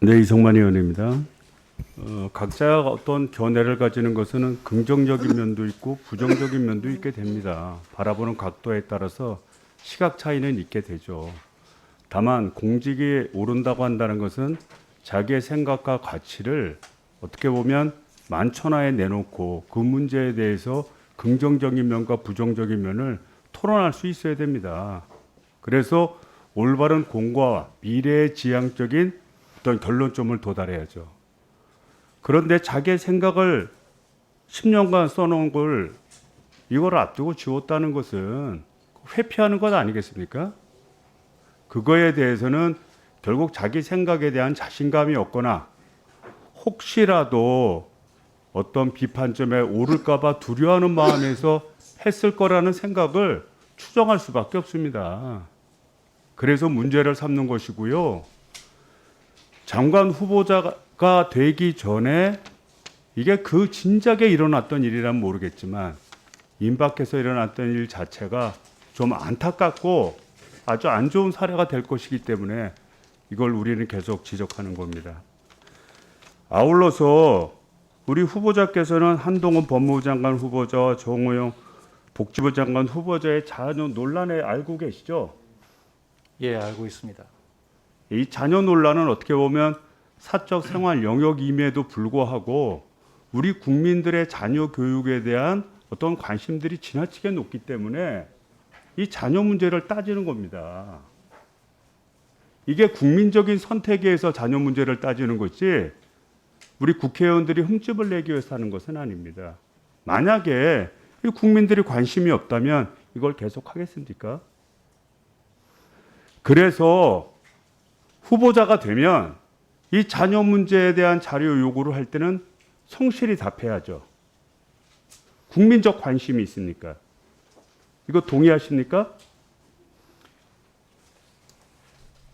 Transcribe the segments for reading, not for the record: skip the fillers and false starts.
네, 이성만 의원입니다. 각자 어떤 견해를 가지는 것은 긍정적인 면도 있고 부정적인 면도 있게 됩니다. 바라보는 각도에 따라서 시각 차이는 있게 되죠. 다만 공직이 오른다고 한다는 것은 자기의 생각과 가치를 어떻게 보면 만천하에 내놓고 그 문제에 대해서 긍정적인 면과 부정적인 면을 토론할 수 있어야 됩니다. 그래서 올바른 공과 미래의 지향적인 어떤 결론점을 도달해야죠. 그런데 자기의 생각을 10년간 써놓은 걸 이걸 앞두고 지웠다는 것은 회피하는 것 아니겠습니까? 그거에 대해서는 결국 자기 생각에 대한 자신감이 없거나 혹시라도 어떤 비판점에 오를까봐 두려워하는 마음에서 했을 거라는 생각을 추정할 수밖에 없습니다. 그래서 문제를 삼는 것이고요. 장관 후보자가 되기 전에 이게 그 진작에 일어났던 일이라면 모르겠지만 임박해서 일어났던 일 자체가 좀 안타깝고 아주 안 좋은 사례가 될 것이기 때문에 이걸 우리는 계속 지적하는 겁니다. 아울러서 우리 후보자께서는 한동훈 법무부 장관 후보자와 정호영 복지부 장관 후보자의 자녀 논란에 알고 계시죠? 예, 알고 있습니다. 이 자녀 논란은 어떻게 보면 사적 생활 영역임에도 불구하고 우리 국민들의 자녀 교육에 대한 어떤 관심들이 지나치게 높기 때문에 이 자녀 문제를 따지는 겁니다. 이게 국민적인 선택에 의해서 자녀 문제를 따지는 거지 우리 국회의원들이 흠집을 내기 위해서 하는 것은 아닙니다. 만약에 국민들이 관심이 없다면 이걸 계속하겠습니까? 그래서 후보자가 되면 이 자녀 문제에 대한 자료 요구를 할 때는 성실히 답해야죠. 국민적 관심이 있으니까. 이거 동의하십니까?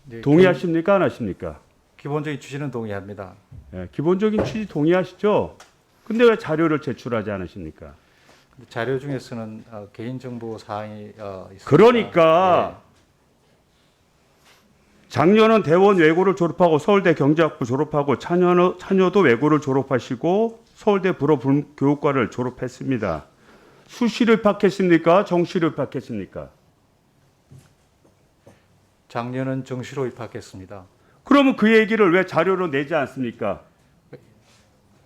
네, 동의하십니까? 안 하십니까? 기본적인 취지는 동의합니다. 예, 기본적인 취지 동의하시죠? 근데 왜 자료를 제출하지 않으십니까? 자료 중에서는 개인정보 사항이 있습니다. 그러니까 작년은 대원 외고를 졸업하고 서울대 경제학부 졸업하고 자녀도 외고를 졸업하시고 서울대 불어교육과를 졸업했습니다. 수시를 입학했습니까? 정시를 입학했습니까? 작년은 정시로 입학했습니다. 그러면 그 얘기를 왜 자료로 내지 않습니까?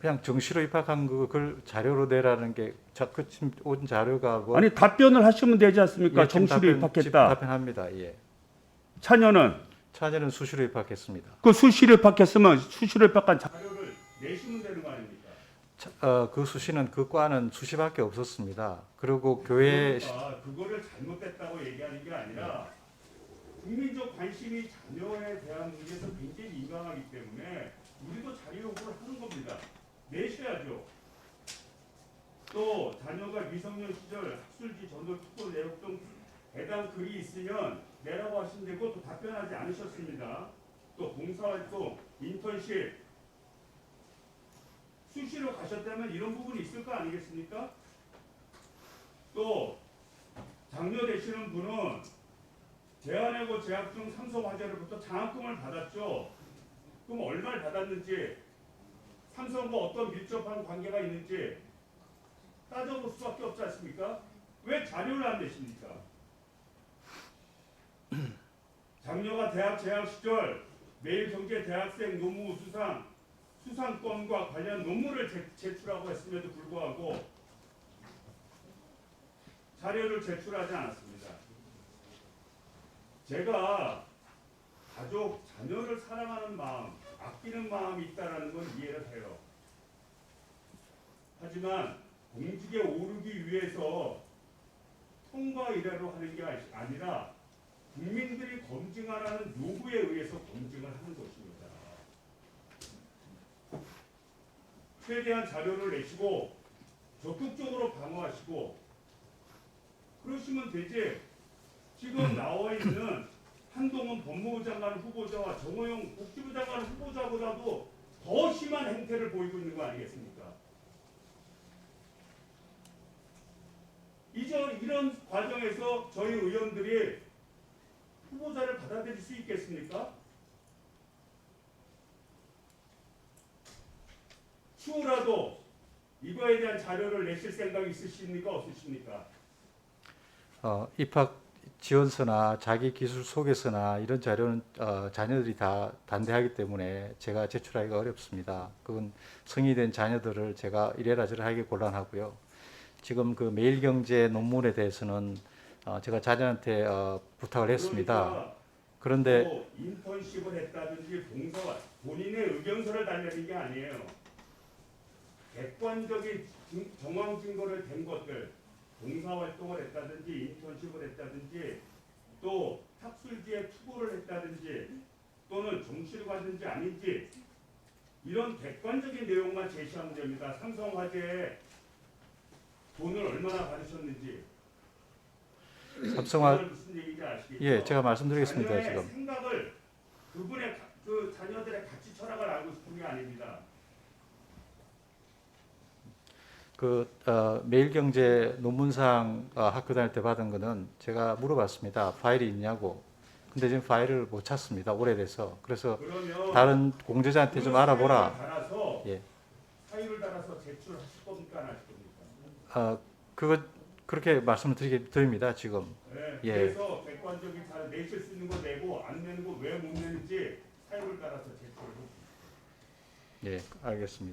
그냥 정시로 입학한 그걸 자료로 내라는 게 그 지금 온 자료가 뭐 아니 답변을 하시면 되지 않습니까? 예, 지금 정시로 입학했다. 답변합니다. 예. 자녀는 차녀는 수시로 입학했습니다. 그 수시로 입학했으면 수시로 입학한 자료를 내시면 되는 거 아닙니까? 그 수시는 그 과는 수시밖에 없었습니다. 그리고 교회 그러니까 그거를 잘못됐다고 얘기하는 게 아니라 국민적 관심이 자녀에 대한 문제에서 굉장히 민감하기 때문에 우리도 자료 요구를 하는 겁니다. 내셔야죠. 또 자녀가 미성년 시절 학술지 전도 특권 내역 등 해당 글이 있으면 내라고 하시는데 그것도 답변하지 않으셨습니다. 또 봉사활동, 인턴십 수시로 가셨다면 이런 부분이 있을 거 아니겠습니까? 또 장녀 되시는 분은 재한해고 재학 중 삼성화재로부터 장학금을 받았죠. 그럼 얼마를 받았는지 삼성과 어떤 밀접한 관계가 있는지 따져볼 수밖에 없지 않습니까? 왜 자료를 안 내십니까? 장녀가 대학 재학 시절 매일경제대학생 노무 수상권과 관련 논문을 제출하고 했음에도 불구하고 자료를 제출하지 않았습니다. 제가 가족, 자녀를 사랑하는 마음, 아끼는 마음이 있다는 건 이해를 해요. 하지만 공직에 오르기 위해서 통과 이래로 하는 게 아니라 국민들이 검증하라는 요구에 의해서 검증을 하는 것입니다. 최대한 자료를 내시고 적극적으로 방어하시고 그러시면 되지. 지금 나와 있는 한동훈 법무부 장관 후보자와 정호영 복지부 장관 후보자보다도 더 심한 행태를 보이고 있는 거 아니겠습니까? 이런 과정에서 저희 의원들이 후보자를 받아들일 수 있겠습니까? 추후라도 이거에 대한 자료를 내실 생각 있으십니까 없으십니까? 입학 지원서나 자기 기술 소개서나 이런 자료는 자녀들이 다 반대하기 때문에 제가 제출하기가 어렵습니다. 그건 성인이 된 자녀들을 제가 이래라 저래라 하기 곤란하고요. 지금 그 매일경제 논문에 대해서는 제가 자녀한테 부탁을 했습니다. 그런데 뭐 인턴십을 했다든지 봉사와 본인의 의견서를 달려는 게 아니에요. 객관적인 정황 증거를 댄 것들, 봉사활동을 했다든지 인턴십을 했다든지 또 학술지에 투고를 했다든지 또는 정시를 갔는지 아닌지 이런 객관적인 내용만 제시하면 됩니다. 삼성화재에 돈을 얼마나 받으셨는지 삼성화 무슨 얘기인지 아시겠죠? 예, 제가 말씀드리겠습니다. 자녀의 지금 생각을 그분의 그 자녀들의 가치 철학을 알고 싶은 게 아닙니다. 매일경제 논문상 학교 다닐 때 받은 거는 제가 물어봤습니다. 파일이 있냐고. 근데 지금 파일을 못 찾습니다. 오래돼서. 그래서 그러면 다른 공제자한테 좀 알아보라. 달아서 예. 사유를 달아서 제출하실 겁니까 안 하실 겁니까? 그렇게 말씀을 드립니다. 지금. 네, 예. 그래서 객관적인 자료 내실 수 있는 거 내고 안 내는 거 왜 못 내는지 사유를 따라서 제출을. 예, 알겠습니다.